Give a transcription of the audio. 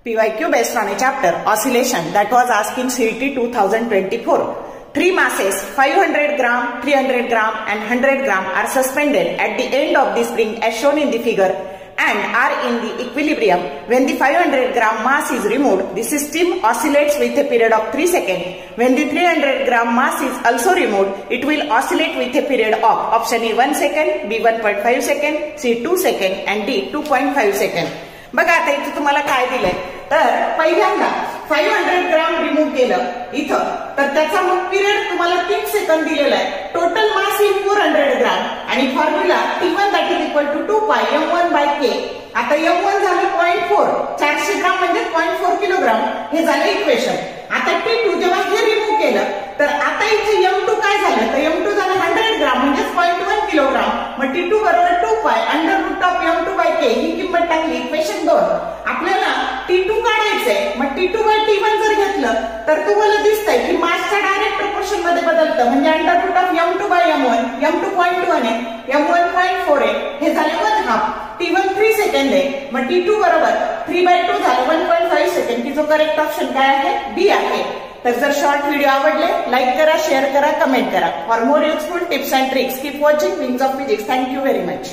PYQ based on a chapter, oscillation, that was asked in CET 2024. Three masses, 500 gram, 300 gram and 100 gram are suspended at the end of the spring as shown in the figure and are in the equilibrium. When the 500 gram mass is removed, the system oscillates with a period of 3 seconds. When the 300 gram mass is also removed, it will oscillate with a period of option A 1 second, B 1.5 second, C 2 second and D 2.5 second. बघा आता इथे तुम्हाला काय दिलंय तर पहिल्यांदा 500 ग्राम remove केलं इथं तर त्याचा मग पिरियड तुम्हाला 3 सेकंद दिलेला आहे. टोटल मास इज 400 ग्राम आणि formula T1 that is equal to 2 pi m1 bye k. आता m1 झालं 0.4, 400 ग्राम म्हणजे 0.4 किलोग्राम हे झालं इक्वेशन. आता T2 जेव्हा हे रिमूव्ह केलं तर आता इथे m2 काय झालं तर m2 झालं 100 ग्राम म्हणजे 0.1 किलोग्राम. मग T2 बरोबर 2 pi under root of m2 by k ही किंमत टाकली इक्वेशन 2. आपल्याला T2 काढायचंय. मग T2 बाय T1 जर घेतलं तर तुम्हाला दिसतंय की मासच्या डायरेक्ट प्रोपोर्शन मध्ये बदलतं म्हणजे under root of m2 bye m1 m2 0.1 आहे m1 0.4 आहे हे झाले 1/2. T1 3 सेकंड आहे मग T2 बरोबर 3/2 झालं 1.5 सेकंड की जो करेक्ट ऑप्शन काय आहे बी आहे. तर जर शॉर्ट व्हिडिओ आवडले लाईक करा, शेअर करा, कमेंट करा. For more useful tips and tricks keep watching wings of physics. Thank you very much.